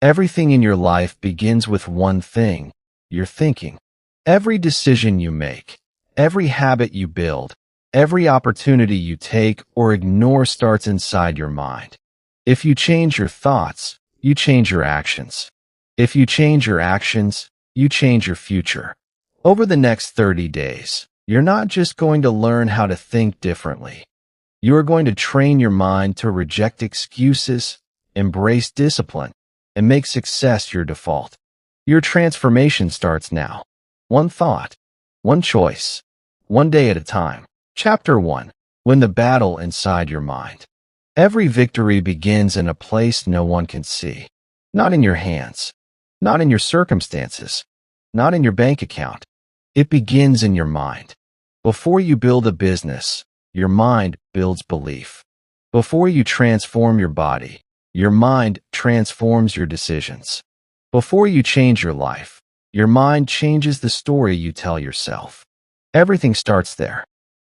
Everything in your life begins with one thing: your thinking. Every decision you make, every habit you build, every opportunity you take or ignore starts inside your mind. If you change your thoughts, you change your actions. If you change your actions, you change your future. Over the next 30 days, you're not just going to learn how to think differently. You are going to train your mind to reject excuses, embrace discipline, and make success your default. Your transformation starts now. One thought, one choice, one day at a time. Chapter 1. Win the battle inside your mind. Every victory begins in a place no one can see. Not in your hands, not in your circumstances, not in your bank account. It begins in your mind. Before you build a business, your mind builds belief. Before you transform your body, your mind transforms your decisions. Before you change your life, your mind changes the story you tell yourself. Everything starts there.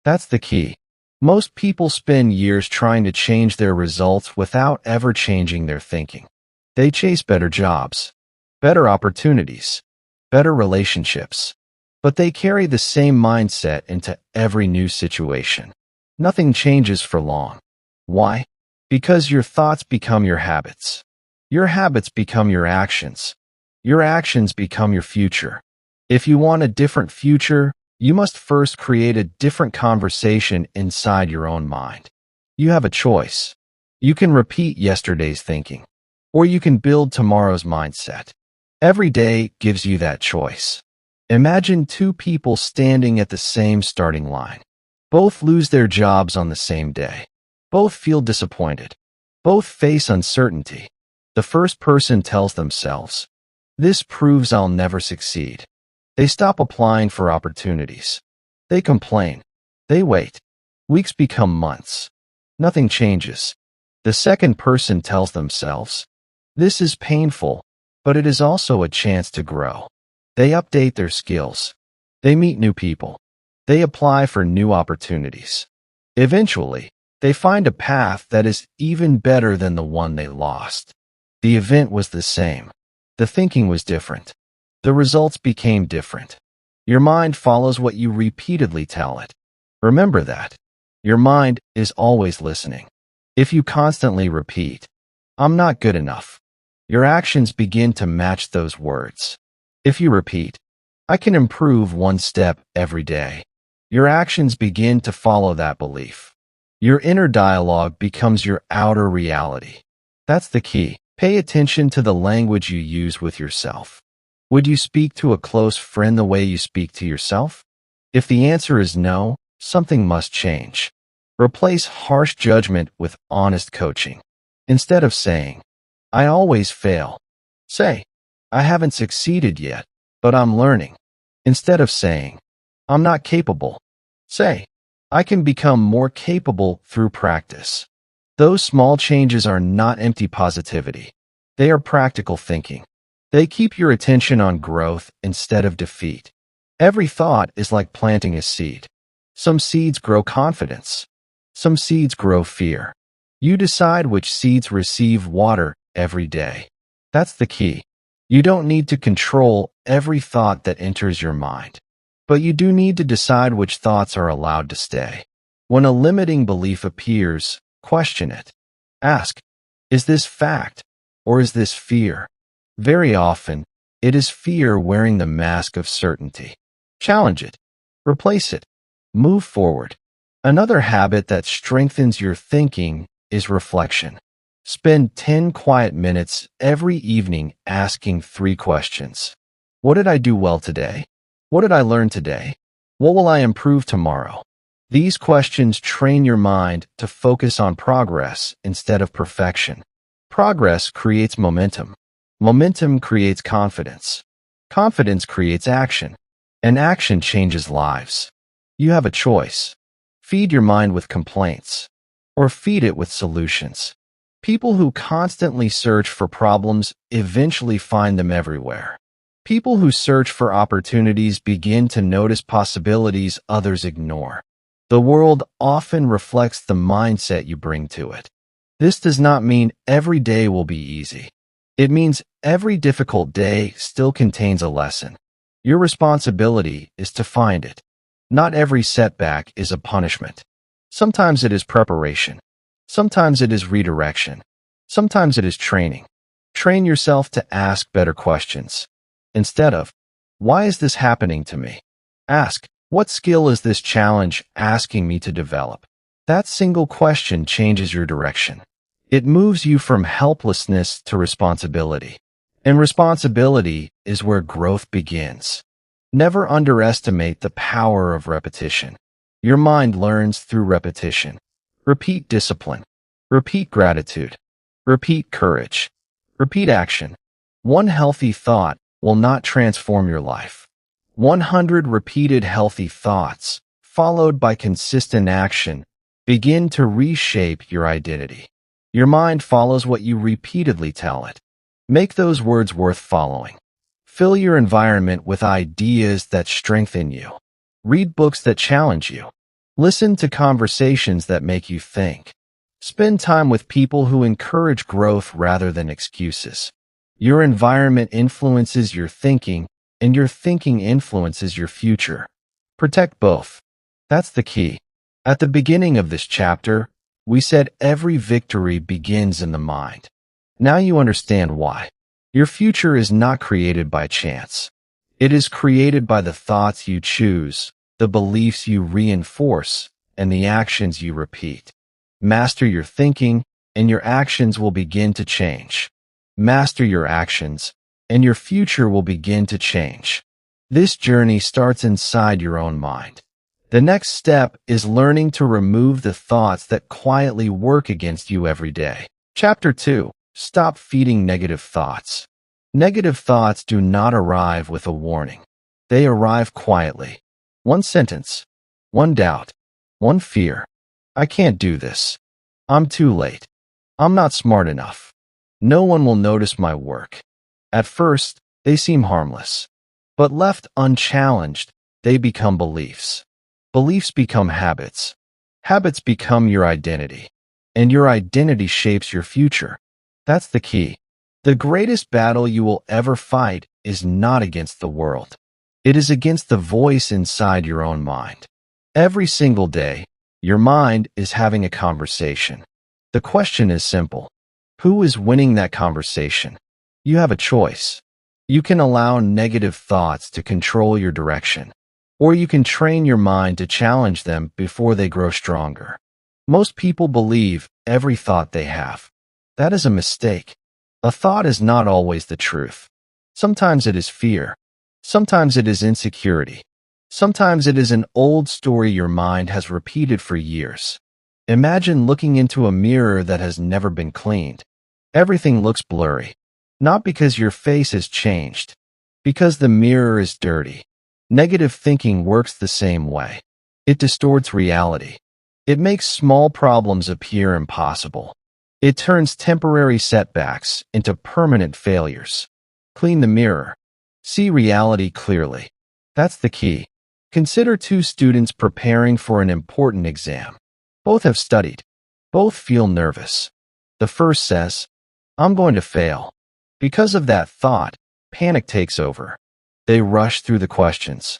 That's the key. Most people spend years trying to change their results without ever changing their thinking. They chase better jobs, better opportunities, better relationships, but they carry the same mindset into every new situation. Nothing changes for long. Why? Because your thoughts become your habits. Your habits become your actions. Your actions become your future. If you want a different future, you must first create a different conversation inside your own mind. You have a choice. You can repeat yesterday's thinking, or you can build tomorrow's mindset. Every day gives you that choice. Imagine two people standing at the same starting line. Both lose their jobs on the same day. Both feel disappointed. Both face uncertainty. The first person tells themselves, "This proves I'll never succeed." They stop applying for opportunities. They complain. They wait. Weeks become months. Nothing changes. The second person tells themselves, "This is painful, but it is also a chance to grow." They update their skills. They meet new people. They apply for new opportunities. Eventually, they find a path that is even better than the one they lost. The event was the same. The thinking was different. The results became different. Your mind follows what you repeatedly tell it. Remember that. Your mind is always listening. If you constantly repeat, "I'm not good enough," your actions begin to match those words. If you repeat, "I can improve one step every day," your actions begin to follow that belief. Your inner dialogue becomes your outer reality. That's the key. Pay attention to the language you use with yourself. Would you speak to a close friend the way you speak to yourself? If the answer is no, something must change. Replace harsh judgment with honest coaching. Instead of saying, "I always fail," say, "I haven't succeeded yet, but I'm learning." Instead of saying, "I'm not capable," say, "I can become more capable through practice." Those small changes are not empty positivity. They are practical thinking. They keep your attention on growth instead of defeat. Every thought is like planting a seed. Some seeds grow confidence. Some seeds grow fear. You decide which seeds receive water every day. That's the key. You don't need to control every thought that enters your mind, but you do need to decide which thoughts are allowed to stay. When a limiting belief appears, question it. Ask, "Is this fact or is this fear?" Very often, it is fear wearing the mask of certainty. Challenge it. Replace it. Move forward. Another habit that strengthens your thinking is reflection. Spend 10 quiet minutes every evening asking 3 questions. What did I do well today? What did I learn today? What will I improve tomorrow? These questions train your mind to focus on progress instead of perfection. Progress creates momentum. Momentum creates confidence. Confidence creates action. And action changes lives. You have a choice. Feed your mind with complaints, or feed it with solutions. People who constantly search for problems eventually find them everywhere. People who search for opportunities begin to notice possibilities others ignore. The world often reflects the mindset you bring to it. This does not mean every day will be easy. It means every difficult day still contains a lesson. Your responsibility is to find it. Not every setback is a punishment. Sometimes it is preparation. Sometimes it is redirection. Sometimes it is training. Train yourself to ask better questions. Instead of, why is this happening to me? Ask, what skill is this challenge asking me to develop? That single question changes your direction. It moves you from helplessness to responsibility. And responsibility is where growth begins. Never underestimate the power of repetition. Your mind learns through repetition. Repeat discipline. Repeat gratitude. Repeat courage. Repeat action. One healthy thought will not transform your life. 100 repeated healthy thoughts, followed by consistent action, begin to reshape your identity. Your mind follows what you repeatedly tell it. Make those words worth following. Fill your environment with ideas that strengthen you. Read books that challenge you. Listen to conversations that make you think. Spend time with people who encourage growth rather than excuses. Your environment influences your thinking, and your thinking influences your future. Protect both. That's the key. At the beginning of this chapter, we said every victory begins in the mind. Now you understand why. Your future is not created by chance. It is created by the thoughts you choose, the beliefs you reinforce, and the actions you repeat. Master your thinking, and your actions will begin to change. Master your actions, and your future will begin to change. This journey starts inside your own mind. The next step is learning to remove the thoughts that quietly work against you every day. Chapter 2. Stop feeding negative thoughts. Negative thoughts do not arrive with a warning. They arrive quietly. One sentence, one doubt, one fear. I can't do this. I'm too late. I'm not smart enough. No one will notice my work. At first, they seem harmless. But left unchallenged, they become beliefs. Beliefs become habits. Habits become your identity. And your identity shapes your future. That's the key. The greatest battle you will ever fight is not against the world. It is against the voice inside your own mind. Every single day, your mind is having a conversation. The question is simple. Who is winning that conversation? You have a choice. You can allow negative thoughts to control your direction, or you can train your mind to challenge them before they grow stronger. Most people believe every thought they have. That is a mistake. A thought is not always the truth. Sometimes it is fear. Sometimes it is insecurity. Sometimes it is an old story your mind has repeated for years. Imagine looking into a mirror that has never been cleaned. Everything looks blurry. Not because your face has changed, because the mirror is dirty. Negative thinking works the same way. It distorts reality. It makes small problems appear impossible. It turns temporary setbacks into permanent failures. Clean the mirror. See reality clearly. That's the key. Consider two students preparing for an important exam. Both have studied. Both feel nervous. The first says, I'm going to fail. Because of that thought, panic takes over. They rush through the questions.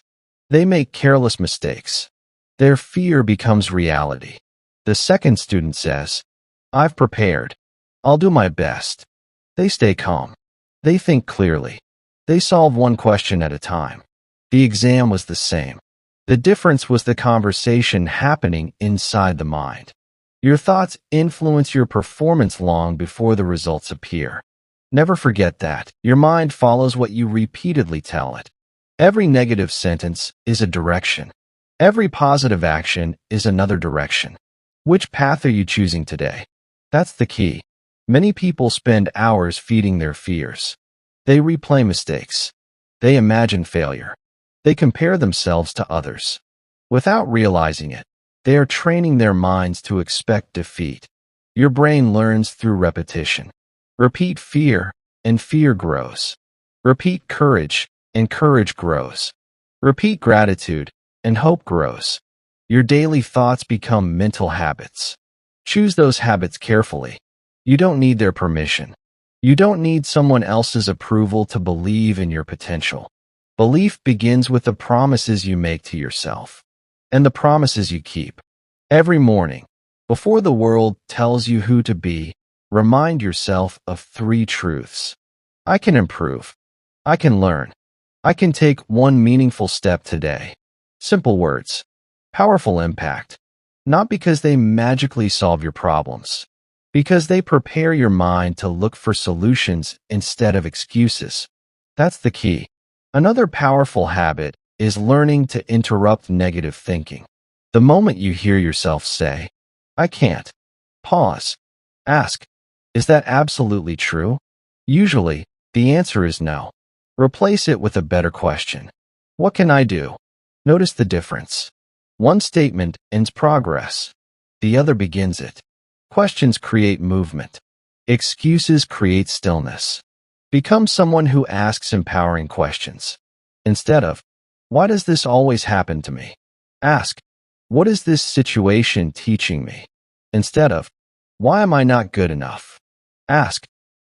They make careless mistakes. Their fear becomes reality. The second student says, I've prepared. I'll do my best. They stay calm. They think clearly. They solve one question at a time. The exam was the same. The difference was the conversation happening inside the mind. Your thoughts influence your performance long before the results appear. Never forget that. Your mind follows what you repeatedly tell it. Every negative sentence is a direction. Every positive action is another direction. Which path are you choosing today? That's the key. Many people spend hours feeding their fears. They replay mistakes. They imagine failure. They compare themselves to others. Without realizing it, they are training their minds to expect defeat. Your brain learns through repetition. Repeat fear, and fear grows. Repeat courage, and courage grows. Repeat gratitude, and hope grows. Your daily thoughts become mental habits. Choose those habits carefully. You don't need their permission. You don't need someone else's approval to believe in your potential. Belief begins with the promises you make to yourself and the promises you keep. Every morning, before the world tells you who to be, remind yourself of three truths. I can improve. I can learn. I can take one meaningful step today. Simple words, powerful impact. Not because they magically solve your problems, because they prepare your mind to look for solutions instead of excuses. That's the key. Another powerful habit is learning to interrupt negative thinking. The moment you hear yourself say, I can't, pause. Ask, is that absolutely true? Usually, the answer is no. Replace it with a better question. What can I do? Notice the difference. One statement ends progress. The other begins it. Questions create movement. Excuses create stillness. Become someone who asks empowering questions. Instead of, why does this always happen to me? Ask, what is this situation teaching me? Instead of, why am I not good enough? Ask,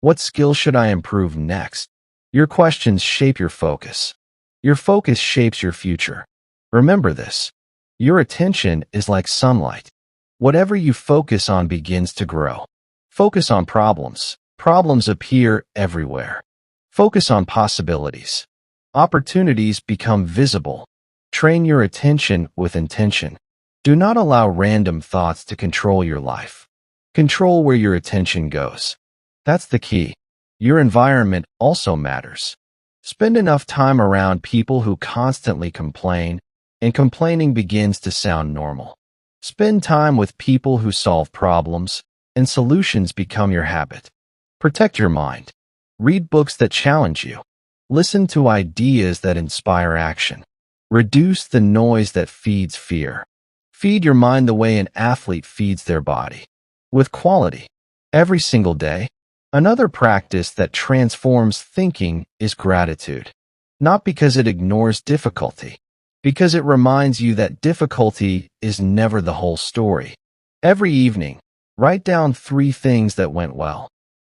what skill should I improve next? Your questions shape your focus. Your focus shapes your future. Remember this. Your attention is like sunlight. Whatever you focus on begins to grow. Focus on problems. Problems appear everywhere. Focus on possibilities. Opportunities become visible. Train your attention with intention. Do not allow random thoughts to control your life. Control where your attention goes. That's the key. Your environment also matters. Spend enough time around people who constantly complain, and complaining begins to sound normal. Spend time with people who solve problems, and solutions become your habit. Protect your mind. Read books that challenge you. Listen to ideas that inspire action. Reduce the noise that feeds fear. Feed your mind the way an athlete feeds their body, with quality, every single day. Another practice that transforms thinking is gratitude. Not because it ignores difficulty, because it reminds you that difficulty is never the whole story. Every evening, write down 3 things that went well.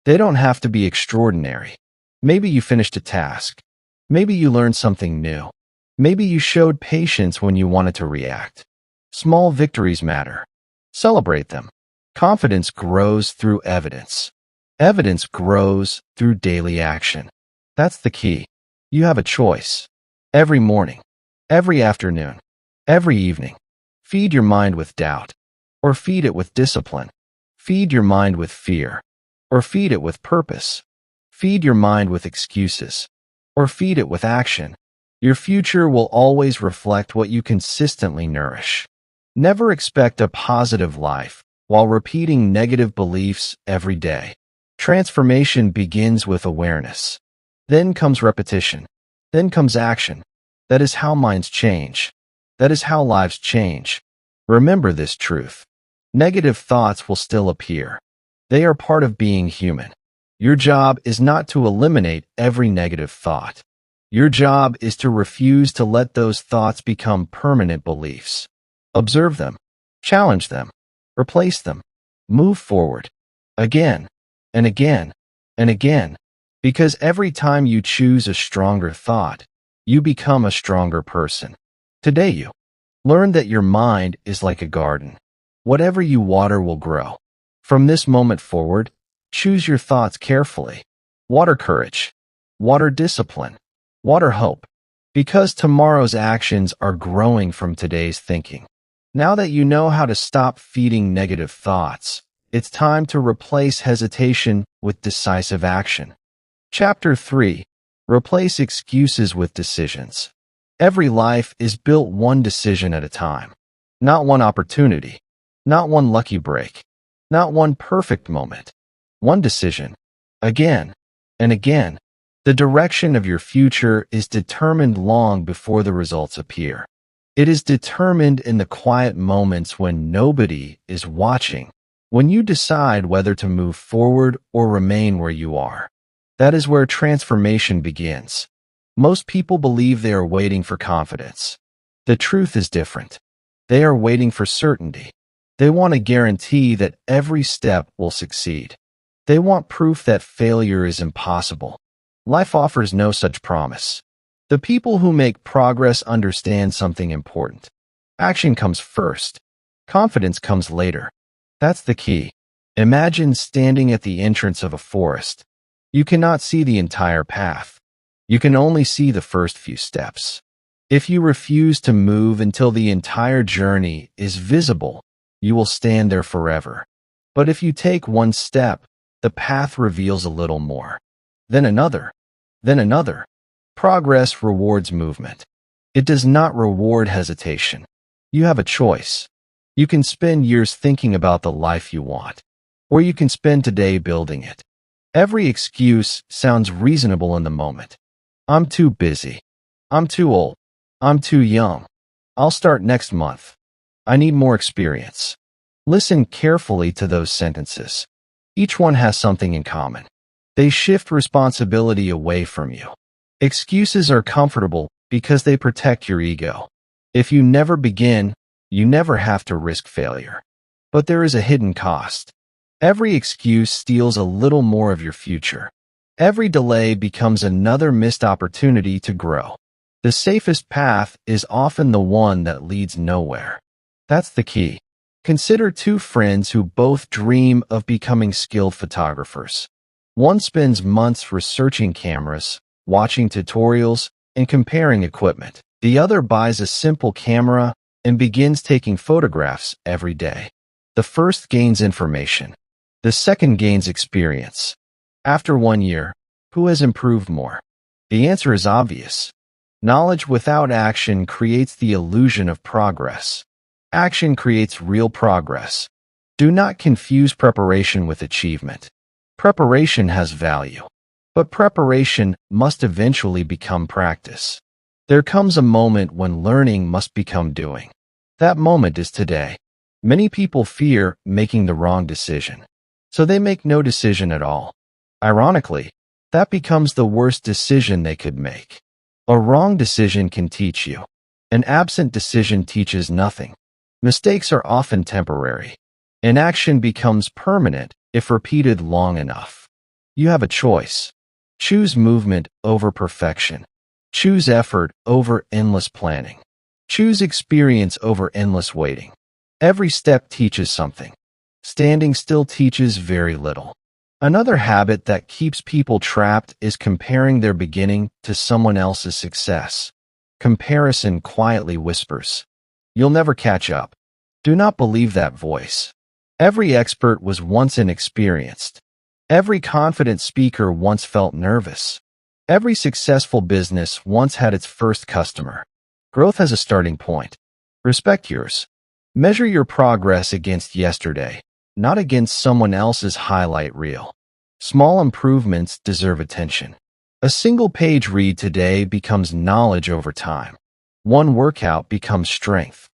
They don't have to be extraordinary. Maybe you finished a task. Maybe you learned something new. Maybe you showed patience when you wanted to react. Small victories matter. Celebrate them. Confidence grows through evidence. Evidence grows through daily action. That's the key. You have a choice. Every morning, every afternoon, every evening, feed your mind with doubt, or feed it with discipline. Feed your mind with fear, or feed it with purpose. Feed your mind with excuses, or feed it with action. Your future will always reflect what you consistently nourish. Never expect a positive life while repeating negative beliefs every day. Transformation begins with awareness. Then comes repetition. Then comes action. That is how minds change. That is how lives change. Remember this truth. Negative thoughts will still appear. They are part of being human. Your job is not to eliminate every negative thought. Your job is to refuse to let those thoughts become permanent beliefs. Observe them. Challenge them. Replace them. Move forward. Again and again and again. Because every time you choose a stronger thought, you become a stronger person. Today you learn that your mind is like a garden. Whatever you water will grow. From this moment forward, choose your thoughts carefully. Water courage. Water discipline. Water hope. Because tomorrow's actions are growing from today's thinking. Now that you know how to stop feeding negative thoughts, it's time to replace hesitation with decisive action. Chapter 3. Replace excuses with decisions. Every life is built one decision at a time. Not one opportunity. Not one lucky break. Not one perfect moment. One decision. Again and again. The direction of your future is determined long before the results appear. It is determined in the quiet moments when nobody is watching. When you decide whether to move forward or remain where you are. That is where transformation begins. Most people believe they are waiting for confidence. The truth is different. They are waiting for certainty. They want a guarantee that every step will succeed. They want proof that failure is impossible. Life offers no such promise. The people who make progress understand something important. Action comes first. Confidence comes later. That's the key. Imagine standing at the entrance of a forest. You cannot see the entire path. You can only see the first few steps. If you refuse to move until the entire journey is visible, you will stand there forever. But if you take one step, the path reveals a little more. Then another. Then another. Progress rewards movement. It does not reward hesitation. You have a choice. You can spend years thinking about the life you want, or you can spend today building it. Every excuse sounds reasonable in the moment. I'm too busy. I'm too old. I'm too young. I'll start next month. I need more experience. Listen carefully to those sentences. Each one has something in common. They shift responsibility away from you. Excuses are comfortable because they protect your ego. If you never begin, you never have to risk failure. But there is a hidden cost. Every excuse steals a little more of your future. Every delay becomes another missed opportunity to grow. The safest path is often the one that leads nowhere. That's the key. Consider two friends who both dream of becoming skilled photographers. One spends months researching cameras, watching tutorials, and comparing equipment. The other buys a simple camera and begins taking photographs every day. The first gains information. The second gains experience. After 1 year, who has improved more? The answer is obvious. Knowledge without action creates the illusion of progress. Action creates real progress. Do not confuse preparation with achievement. Preparation has value, but preparation must eventually become practice. There comes a moment when learning must become doing. That moment is today. Many people fear making the wrong decision, so they make no decision at all. Ironically, that becomes the worst decision they could make. A wrong decision can teach you. An absent decision teaches nothing. Mistakes are often temporary. Inaction becomes permanent if repeated long enough. You have a choice. Choose movement over perfection. Choose effort over endless planning. Choose experience over endless waiting. Every step teaches something. Standing still teaches very little. Another habit that keeps people trapped is comparing their beginning to someone else's success. Comparison quietly whispers, "You'll never catch up." Do not believe that voice. Every expert was once inexperienced. Every confident speaker once felt nervous. Every successful business once had its first customer. Growth has a starting point. Respect yours. Measure your progress against yesterday, not against someone else's highlight reel. Small improvements deserve attention. A single page read today becomes knowledge over time. One workout becomes strength.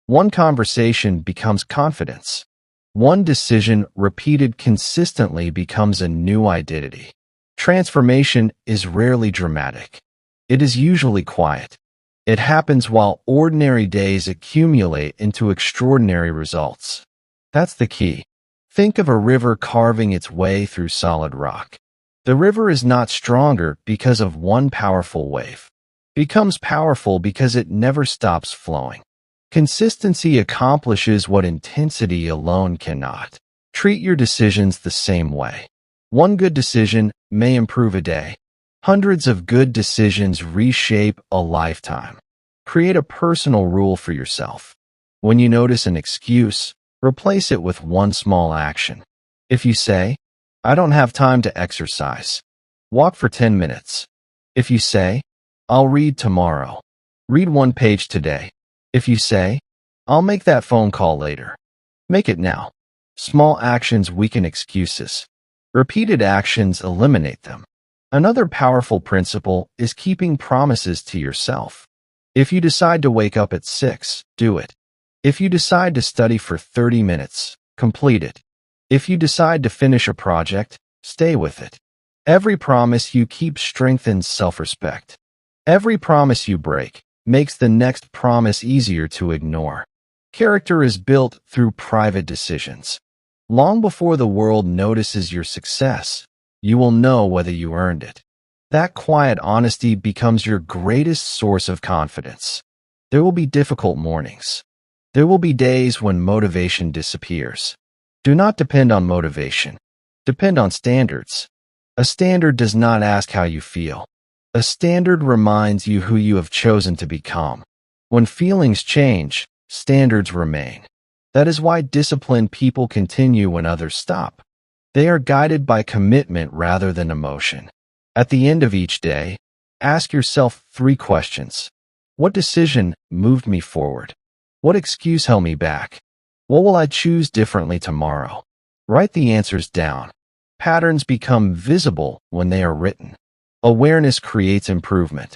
One conversation becomes confidence. One decision repeated consistently becomes a new identity. Transformation is rarely dramatic. It is usually quiet. It happens while ordinary days accumulate into extraordinary results. That's the key. Think of a river carving its way through solid rock. The river is not stronger because of one powerful wave. It becomes powerful because it never stops flowing. Consistency accomplishes what intensity alone cannot. Treat your decisions the same way. One good decision may improve a day. Hundreds of good decisions reshape a lifetime. Create a personal rule for yourself. When you notice an excuse, replace it with one small action. If you say, "I don't have time to exercise," walk for 10 minutes. If you say, "I'll read tomorrow," read 1 page today. If you say, "I'll make that phone call later," make it now. Small actions weaken excuses. Repeated actions eliminate them. Another powerful principle is keeping promises to yourself. If you decide to wake up at 6, do it. If you decide to study for 30 minutes, complete it. If you decide to finish a project, stay with it. Every promise you keep strengthens self-respect. Every promise you break makes the next promise easier to ignore. Character is built through private decisions. Long before the world notices your success, you will know whether you earned it. That quiet honesty becomes your greatest source of confidence. There will be difficult mornings. There will be days when motivation disappears. Do not depend on motivation. Depend on standards. A standard does not ask how you feel. A standard reminds you who you have chosen to become. When feelings change, standards remain. That is why disciplined people continue when others stop. They are guided by commitment rather than emotion. At the end of each day, ask yourself 3 questions. What decision moved me forward? What excuse held me back? What will I choose differently tomorrow? Write the answers down. Patterns become visible when they are written. Awareness creates improvement.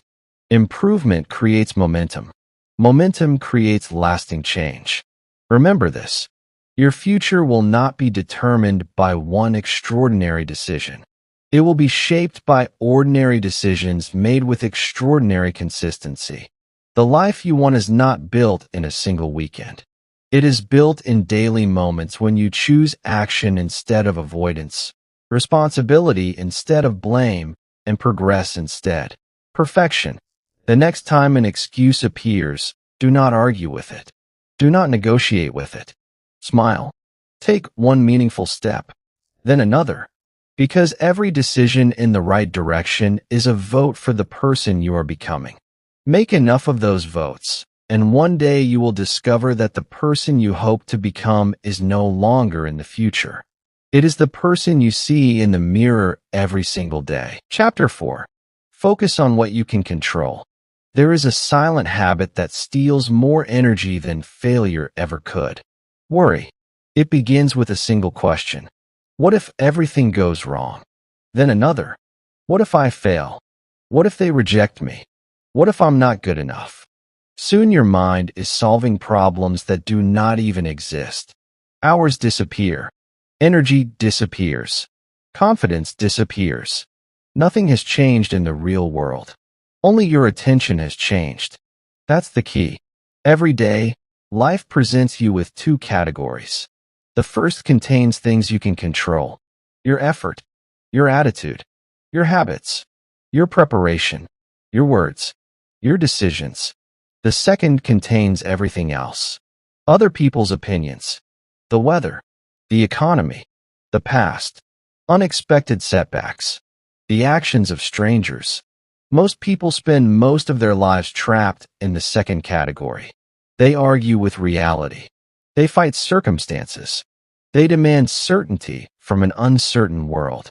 Improvement creates momentum. Momentum creates lasting change. Remember this. Your future will not be determined by one extraordinary decision. It will be shaped by ordinary decisions made with extraordinary consistency. The life you want is not built in a single weekend. It is built in daily moments when you choose action instead of avoidance, responsibility instead of blame, and progress instead. Perfection. The next time an excuse appears, do not argue with it. Do not negotiate with it. Smile. Take one meaningful step, then another. Because every decision in the right direction is a vote for the person you are becoming. Make enough of those votes, and one day you will discover that the person you hope to become is no longer in the future. It is the person you see in the mirror every single day. Chapter 4. Focus on what you can control. There is a silent habit that steals more energy than failure ever could. Worry. It begins with a single question. What if everything goes wrong? Then another. What if I fail? What if they reject me? What if I'm not good enough? Soon your mind is solving problems that do not even exist. Hours disappear. Energy disappears. Confidence disappears. Nothing has changed in the real world. Only your attention has changed. That's the key. Every day, life presents you with 2 categories. The first contains things you can control. Your effort, your attitude, your habits, your preparation, your words, your decisions. The second contains everything else. Other people's opinions, the weather, the economy, the past, unexpected setbacks, the actions of strangers. Most people spend most of their lives trapped in the second category. They argue with reality. They fight circumstances. They demand certainty from an uncertain world.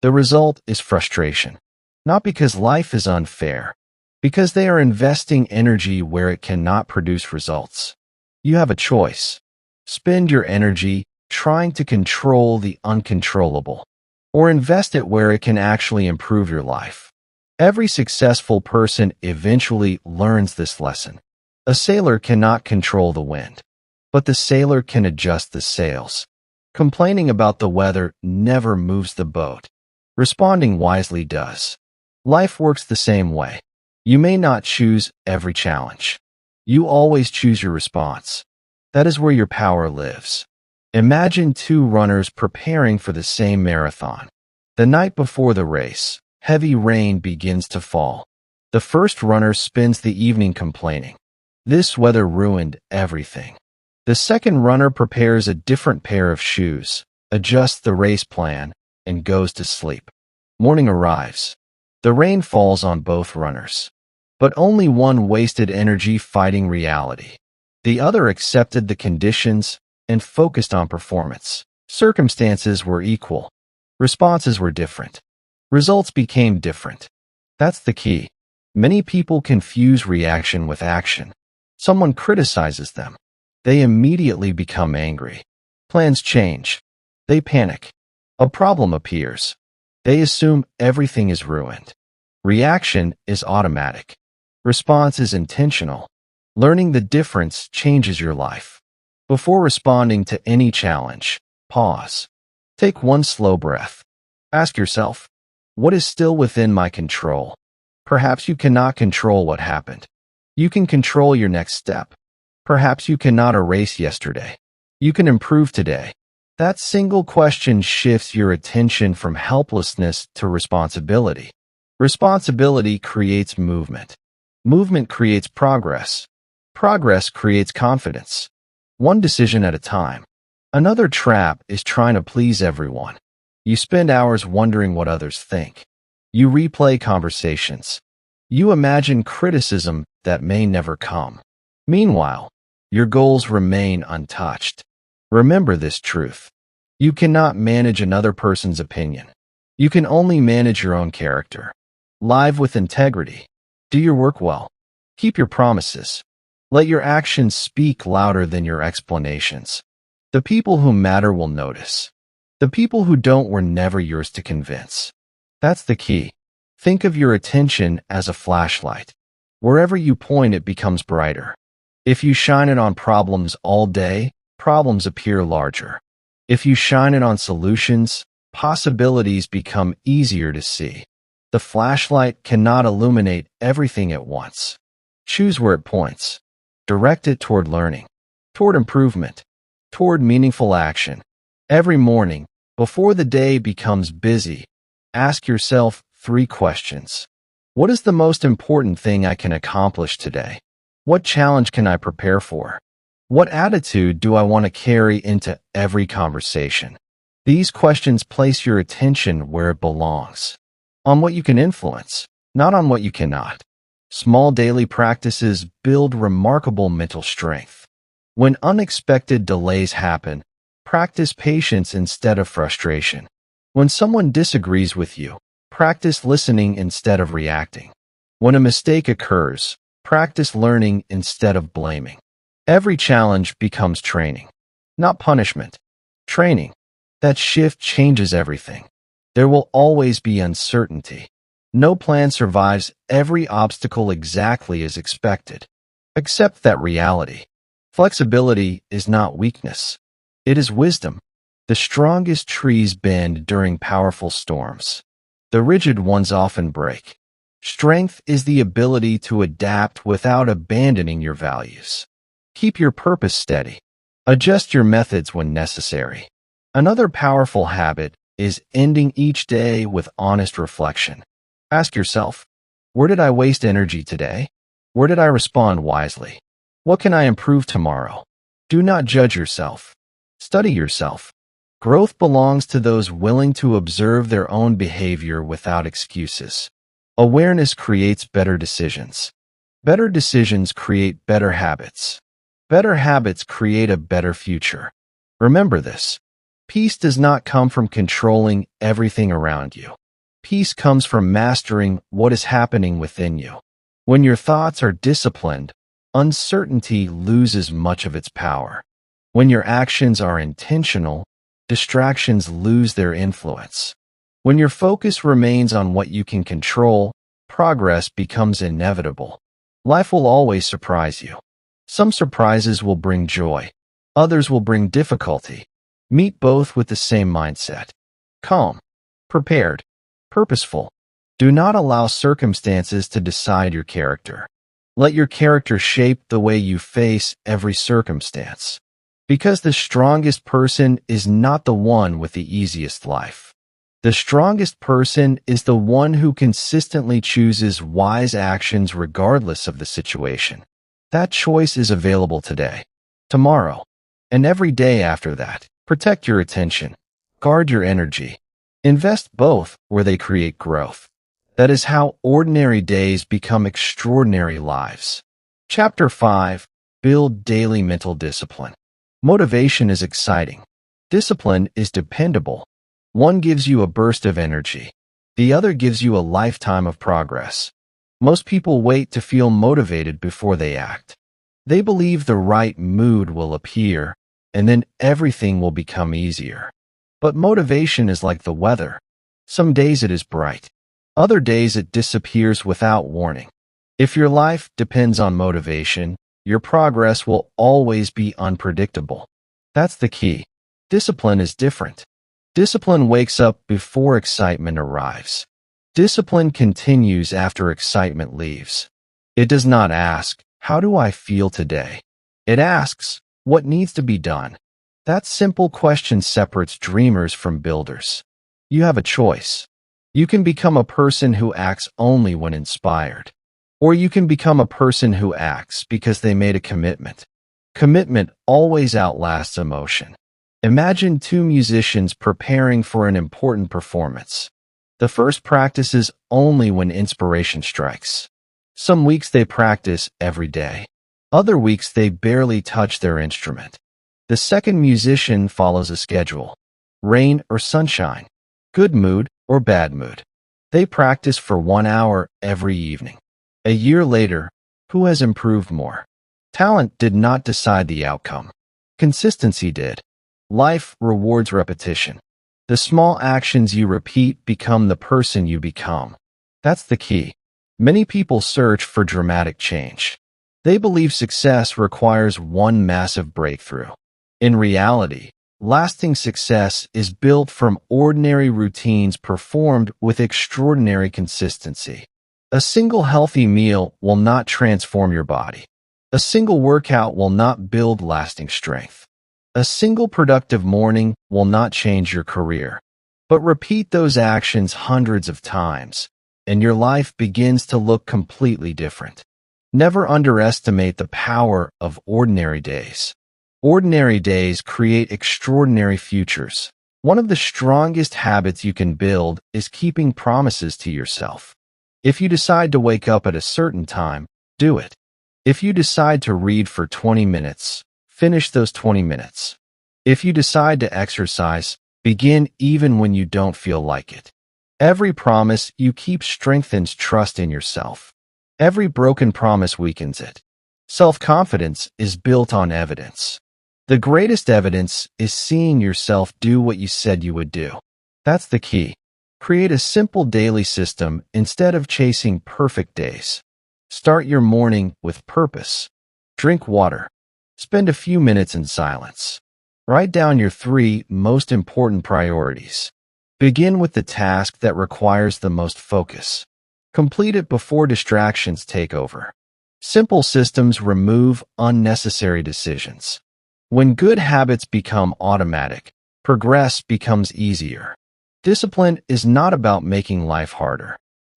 The result is frustration. Not because life is unfair, because they are investing energy where it cannot produce results. You have a choice. Spend your energy trying to control the uncontrollable, or invest it where it can actually improve your life. Every successful person eventually learns this lesson. A sailor cannot control the wind, but the sailor can adjust the sails. Complaining about the weather never moves the boat. Responding wisely does. Life works the same way. You may not choose every challenge. You always choose your response. That is where your power lives. Imagine 2 runners preparing for the same marathon. The night before the race, heavy rain begins to fall. The first runner spends the evening complaining. This weather ruined everything. The second runner prepares a different pair of shoes, adjusts the race plan, and goes to sleep. Morning arrives. The rain falls on both runners. But only one wasted energy fighting reality. The other accepted the conditions and focused on performance. Circumstances were equal. Responses were different. Results became different. That's the key. Many people confuse reaction with action. Someone criticizes them. They immediately become angry. Plans change. They panic. A problem appears. They assume everything is ruined. Reaction is automatic. Response is intentional. Learning the difference changes your life. Before responding to any challenge, pause. Take one slow breath. Ask yourself, what is still within my control? Perhaps you cannot control what happened. You can control your next step. Perhaps you cannot erase yesterday. You can improve today. That single question shifts your attention from helplessness to responsibility. Responsibility creates movement. Movement creates progress. Progress creates confidence. One decision at a time. Another trap is trying to please everyone. You spend hours wondering what others think. You replay conversations. You imagine criticism that may never come. Meanwhile, your goals remain untouched. Remember this truth. You cannot manage another person's opinion. You can only manage your own character. Live with integrity. Do your work well. Keep your promises. Let your actions speak louder than your explanations. The people who matter will notice. The people who don't were never yours to convince. That's the key. Think of your attention as a flashlight. Wherever you point, it becomes brighter. If you shine it on problems all day, problems appear larger. If you shine it on solutions, possibilities become easier to see. The flashlight cannot illuminate everything at once. Choose where it points. Direct it toward learning, toward improvement, toward meaningful action. Every morning, before the day becomes busy, ask yourself 3 questions. What is the most important thing I can accomplish today? What challenge can I prepare for? What attitude do I want to carry into every conversation? These questions place your attention where it belongs, on what you can influence, not on what you cannot. Small daily practices build remarkable mental strength. When unexpected delays happen, practice patience instead of frustration. When someone disagrees with you, practice listening instead of reacting. When a mistake occurs, practice learning instead of blaming. Every challenge becomes training, not punishment. Training. That shift changes everything. There will always be uncertainty. No plan survives every obstacle exactly as expected. Accept that reality. Flexibility is not weakness. It is wisdom. The strongest trees bend during powerful storms. The rigid ones often break. Strength is the ability to adapt without abandoning your values. Keep your purpose steady. Adjust your methods when necessary. Another powerful habit is ending each day with honest reflection. Ask yourself, where did I waste energy today? Where did I respond wisely? What can I improve tomorrow? Do not judge yourself. Study yourself. Growth belongs to those willing to observe their own behavior without excuses. Awareness creates better decisions. Better decisions create better habits. Better habits create a better future. Remember this. Peace does not come from controlling everything around you. Peace comes from mastering what is happening within you. When your thoughts are disciplined, uncertainty loses much of its power. When your actions are intentional, distractions lose their influence. When your focus remains on what you can control, progress becomes inevitable. Life will always surprise you. Some surprises will bring joy. Others will bring difficulty. Meet both with the same mindset. Calm, prepared, purposeful. Do not allow circumstances to decide your character. Let your character shape the way you face every circumstance. Because the strongest person is not the one with the easiest life. The strongest person is the one who consistently chooses wise actions regardless of the situation. That choice is available today, tomorrow, and every day after that. Protect your attention. Guard your energy. Invest both where they create growth. That is how ordinary days become extraordinary lives. Chapter 5. Build daily mental discipline. Motivation is exciting. Discipline is dependable. One gives you a burst of energy. The other gives you a lifetime of progress. Most people wait to feel motivated before they act. They believe the right mood will appear, and then everything will become easier. But motivation is like the weather. Some days it is bright. Other days it disappears without warning. If your life depends on motivation, your progress will always be unpredictable. That's the key. Discipline is different. Discipline wakes up before excitement arrives. Discipline continues after excitement leaves. It does not ask, how do I feel today? It asks, what needs to be done? That simple question separates dreamers from builders. You have a choice. You can become a person who acts only when inspired, or you can become a person who acts because they made a commitment. Commitment always outlasts emotion. Imagine two musicians preparing for an important performance. The first practices only when inspiration strikes. Some weeks they practice every day. Other weeks they barely touch their instrument. The second musician follows a schedule. Rain or sunshine, good mood or bad mood. They practice for 1 hour every evening. A year later, who has improved more? Talent did not decide the outcome. Consistency did. Life rewards repetition. The small actions you repeat become the person you become. That's the key. Many people search for dramatic change. They believe success requires one massive breakthrough. In reality, lasting success is built from ordinary routines performed with extraordinary consistency. A single healthy meal will not transform your body. A single workout will not build lasting strength. A single productive morning will not change your career. But repeat those actions hundreds of times, and your life begins to look completely different. Never underestimate the power of ordinary days. Ordinary days create extraordinary futures. One of the strongest habits you can build is keeping promises to yourself. If you decide to wake up at a certain time, do it. If you decide to read for 20 minutes, finish those 20 minutes. If you decide to exercise, begin even when you don't feel like it. Every promise you keep strengthens trust in yourself. Every broken promise weakens it. Self-confidence is built on evidence. The greatest evidence is seeing yourself do what you said you would do. That's the key. Create a simple daily system instead of chasing perfect days. Start your morning with purpose. Drink water. Spend a few minutes in silence. Write down your 3 most important priorities. Begin with the task that requires the most focus. Complete it before distractions take over. Simple systems remove unnecessary decisions. When good habits become automatic, progress becomes easier. Discipline is not about making life harder.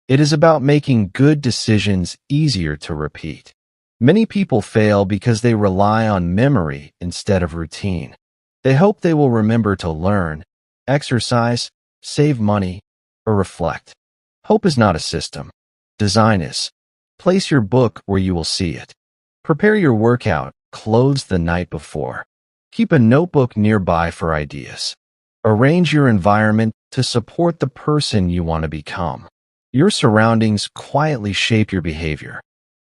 It is about making good decisions easier to repeat. Many people fail because they rely on memory instead of routine. They hope they will remember to learn, exercise, save money, or reflect. Hope is not a system. Design is. Place your book where you will see it. Prepare your workout clothes the night before. Keep a notebook nearby for ideas. Arrange your environment to support the person you want to become. Your surroundings quietly shape your behavior.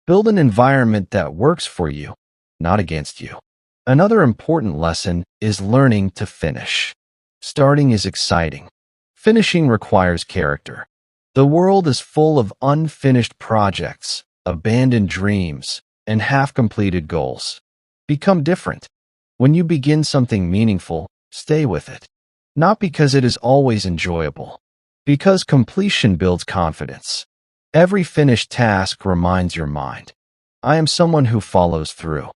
Build an environment that works for you, not against you. Another important lesson is learning to finish. Starting is exciting. Finishing requires character. The world is full of unfinished projects, abandoned dreams, and half-completed goals. Become different. When you begin something meaningful, stay with it. Not because it is always enjoyable, because completion builds confidence. Every finished task reminds your mind, I am someone who follows through.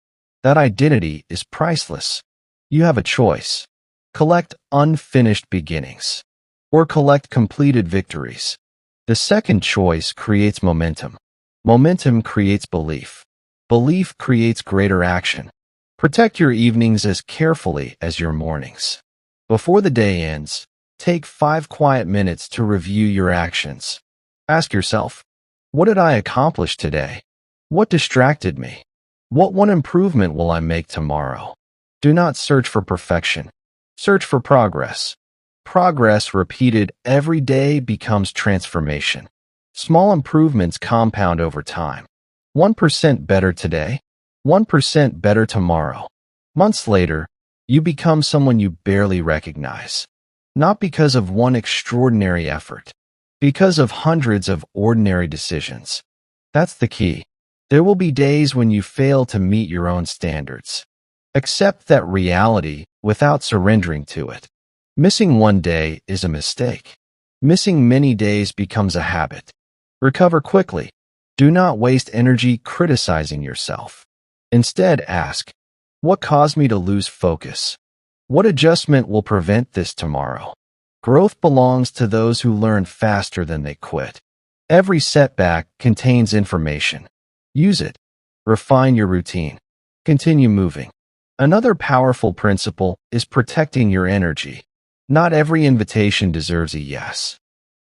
That identity is priceless. You have a choice. Collect unfinished beginnings, or collect completed victories. The second choice creates momentum. Momentum creates belief. Belief creates greater action. Protect your evenings as carefully as your mornings. Before the day ends, take 5 quiet minutes to review your actions. Ask yourself, what did I accomplish today? What distracted me? What one improvement will I make tomorrow? Do not search for perfection. Search for progress. Progress repeated every day becomes transformation. Small improvements compound over time. 1% better today, 1% better tomorrow. Months later, you become someone you barely recognize. Not because of one extraordinary effort, because of hundreds of ordinary decisions. That's the key. There will be days when you fail to meet your own standards. Accept that reality without surrendering to it. Missing one day is a mistake. Missing many days becomes a habit. Recover quickly. Do not waste energy criticizing yourself. Instead, ask, what caused me to lose focus? What adjustment will prevent this tomorrow? Growth belongs to those who learn faster than they quit. Every setback contains information. Use it. Refine your routine. Continue moving. Another powerful principle is protecting your energy. Not every invitation deserves a yes.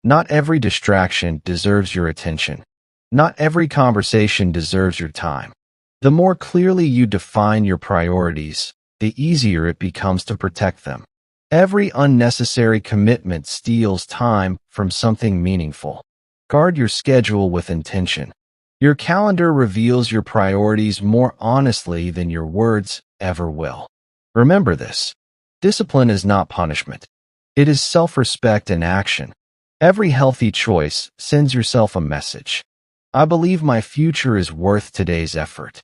Not every distraction deserves your attention. Not every conversation deserves your time. The more clearly you define your priorities, the easier it becomes to protect them. Every unnecessary commitment steals time from something meaningful. Guard your schedule with intention. Your calendar reveals your priorities more honestly than your words ever will. Remember this. Discipline is not punishment. It is self-respect in action. Every healthy choice sends yourself a message. I believe my future is worth today's effort.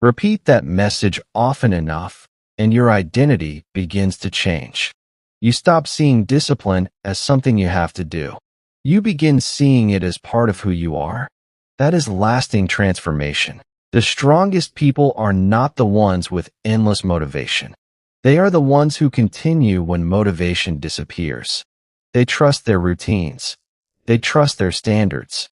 Repeat that message often enough, and your identity begins to change. You stop seeing discipline as something you have to do. You begin seeing it as part of who you are. That is lasting transformation. The strongest people are not the ones with endless motivation. They are the ones who continue when motivation disappears. They trust their routines. They trust their standards.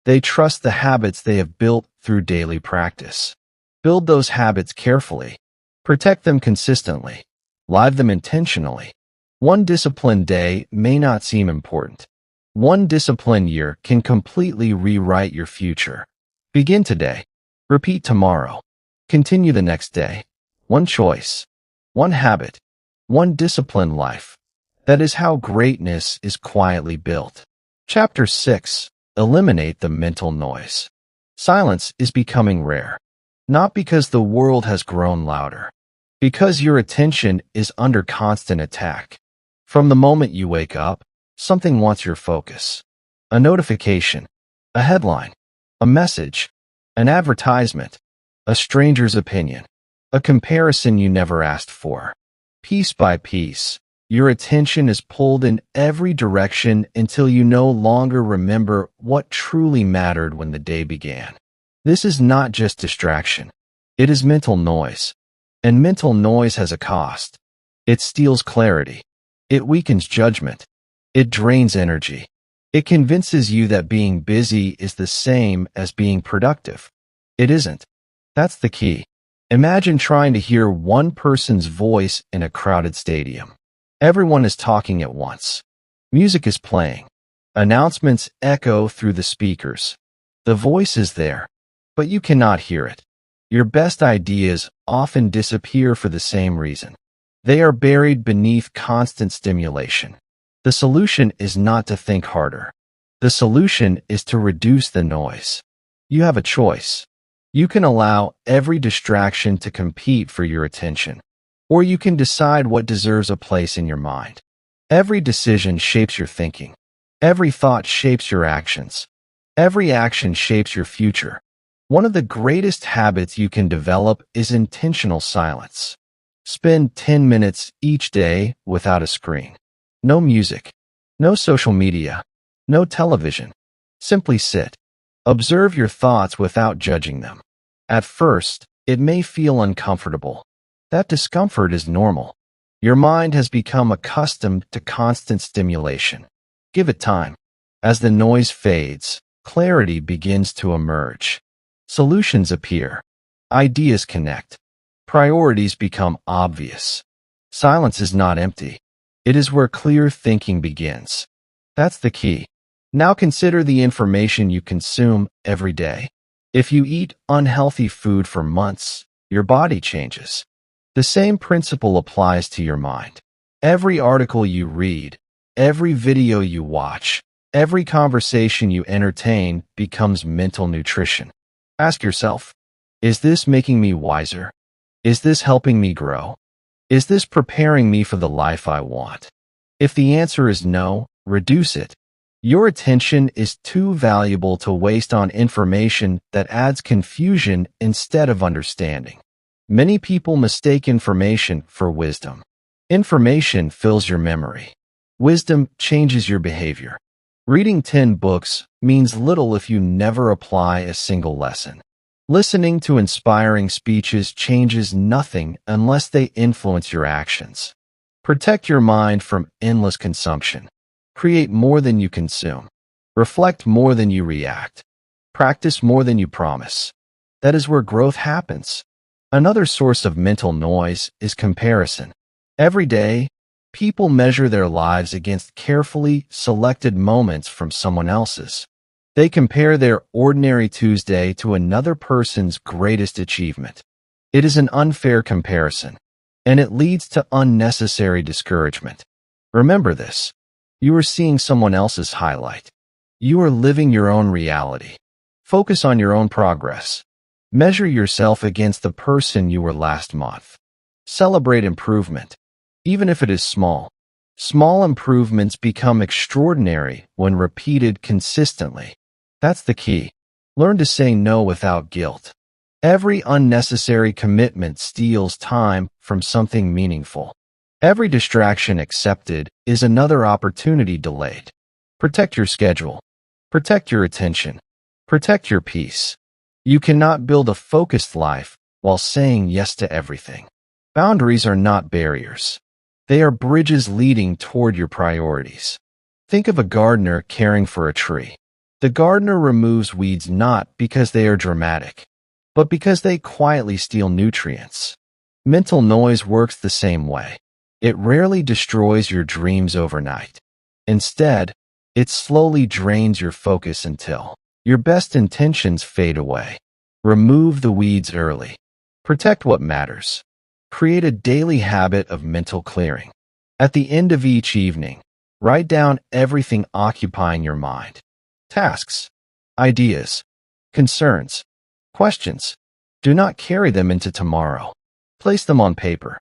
They trust the habits they have built through daily practice. Build those habits carefully. Protect them consistently. Live them intentionally. One disciplined day may not seem important. One disciplined year can completely rewrite your future. Begin today. Repeat tomorrow. Continue the next day. One choice. One habit. One disciplined life. That is how greatness is quietly built. Chapter 6. Eliminate the mental noise. Silence is becoming rare. Not because the world has grown louder. Because your attention is under constant attack. From the moment you wake up, something wants your focus. A notification, a headline, a message, an advertisement, a stranger's opinion, a comparison you never asked for. Piece by piece, your attention is pulled in every direction until you no longer remember what truly mattered when the day began. This is not just distraction. It is mental noise. And mental noise has a cost. It steals clarity. It weakens judgment. It drains energy. It convinces you that being busy is the same as being productive. It isn't. That's the key. Imagine trying to hear one person's voice in a crowded stadium. Everyone is talking at once. Music is playing. Announcements echo through the speakers. The voice is there, but you cannot hear it. Your best ideas often disappear for the same reason. They are buried beneath constant stimulation. The solution is not to think harder. The solution is to reduce the noise. You have a choice. You can allow every distraction to compete for your attention, or you can decide what deserves a place in your mind. Every decision shapes your thinking. Every thought shapes your actions. Every action shapes your future. One of the greatest habits you can develop is intentional silence. Spend 10 minutes each day without a screen. No music. No social media. No television. Simply sit. Observe your thoughts without judging them. At first, it may feel uncomfortable. That discomfort is normal. Your mind has become accustomed to constant stimulation. Give it time. As the noise fades, clarity begins to emerge. Solutions appear. Ideas connect. Priorities become obvious. Silence is not empty. It is where clear thinking begins. That's the key. Now consider the information you consume every day. If you eat unhealthy food for months, your body changes. The same principle applies to your mind. Every article you read, every video you watch, every conversation you entertain becomes mental nutrition. Ask yourself, is this making me wiser? Is this helping me grow? Is this preparing me for the life I want? If the answer is no, reduce it. Your attention is too valuable to waste on information that adds confusion instead of understanding. Many people mistake information for wisdom. Information fills your memory. Wisdom changes your behavior. Reading 10 books means little if you never apply a single lesson. Listening to inspiring speeches changes nothing unless they influence your actions. Protect your mind from endless consumption. Create more than you consume. Reflect more than you react. Practice more than you promise. That is where growth happens. Another source of mental noise is comparison. Every day, people measure their lives against carefully selected moments from someone else's. They compare their ordinary Tuesday to another person's greatest achievement. It is an unfair comparison, and it leads to unnecessary discouragement. Remember this. You are seeing someone else's highlight. You are living your own reality. Focus on your own progress. Measure yourself against the person you were last month. Celebrate improvement, even if it is small. Small improvements become extraordinary when repeated consistently. That's the key. Learn to say no without guilt. Every unnecessary commitment steals time from something meaningful. Every distraction accepted is another opportunity delayed. Protect your schedule. Protect your attention. Protect your peace. You cannot build a focused life while saying yes to everything. Boundaries are not barriers. They are bridges leading toward your priorities. Think of a gardener caring for a tree. The gardener removes weeds not because they are dramatic, but because they quietly steal nutrients. Mental noise works the same way. It rarely destroys your dreams overnight. Instead, it slowly drains your focus until your best intentions fade away. Remove the weeds early. Protect what matters. Create a daily habit of mental clearing. At the end of each evening, write down everything occupying your mind. Tasks, ideas, concerns, questions. Do not carry them into tomorrow. Place them on paper.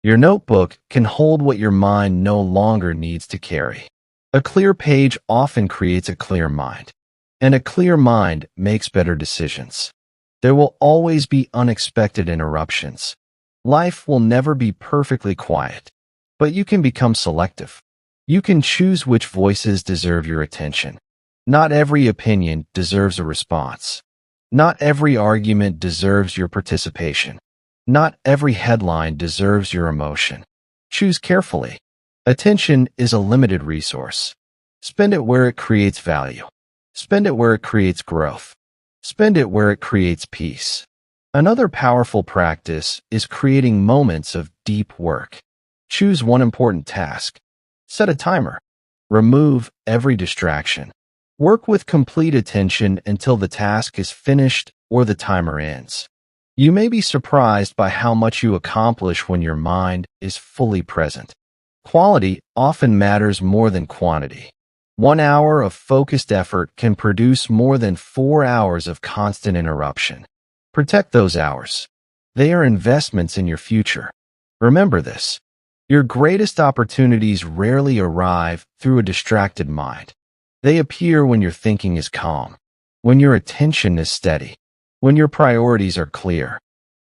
Your notebook can hold what your mind no longer needs to carry. A clear page often creates a clear mind, and a clear mind makes better decisions. There will always be unexpected interruptions. Life will never be perfectly quiet, but you can become selective. You can choose which voices deserve your attention. Not every opinion deserves a response. Not every argument deserves your participation. Not every headline deserves your emotion. Choose carefully. Attention is a limited resource. Spend it where it creates value. Spend it where it creates growth. Spend it where it creates peace. Another powerful practice is creating moments of deep work. Choose one important task. Set a timer. Remove every distraction. Work with complete attention until the task is finished or the timer ends. You may be surprised by how much you accomplish when your mind is fully present. Quality often matters more than quantity. 1 hour of focused effort can produce more than 4 hours of constant interruption. Protect those hours. They are investments in your future. Remember this. Your greatest opportunities rarely arrive through a distracted mind. They appear when your thinking is calm, when your attention is steady, when your priorities are clear.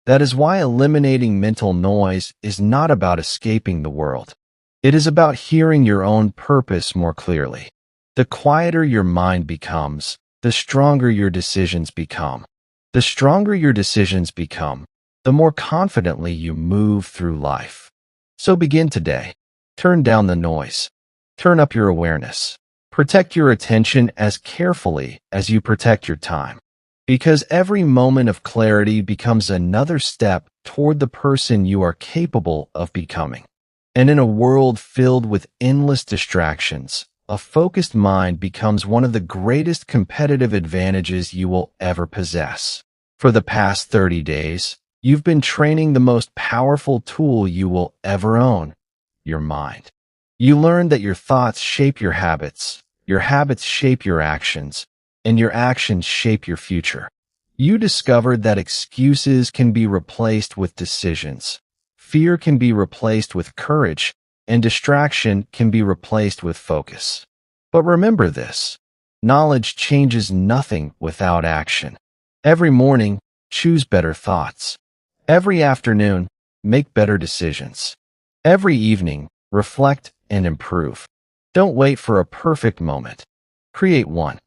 That is why eliminating mental noise is not about escaping the world. It is about hearing your own purpose more clearly. The quieter your mind becomes, the stronger your decisions become. The stronger your decisions become, the more confidently you move through life. So begin today. Turn down the noise. Turn up your awareness. Protect your attention as carefully as you protect your time. Because every moment of clarity becomes another step toward the person you are capable of becoming. And in a world filled with endless distractions, a focused mind becomes one of the greatest competitive advantages you will ever possess. For the past 30 days, you've been training the most powerful tool you will ever own, your mind. You learned that your thoughts shape your habits shape your actions, and your actions shape your future. You discovered that excuses can be replaced with decisions. Fear can be replaced with courage, and distraction can be replaced with focus. But remember this, knowledge changes nothing without action. Every morning, choose better thoughts. Every afternoon, make better decisions. Every evening, reflect and improve. Don't wait for a perfect moment. Create one.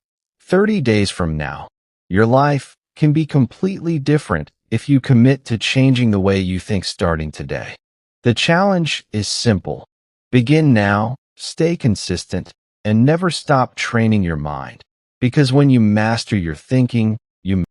30 days from now, your life can be completely different if you commit to changing the way you think starting today. The challenge is simple. Begin now, stay consistent, and never stop training your mind. Because when you master your thinking, you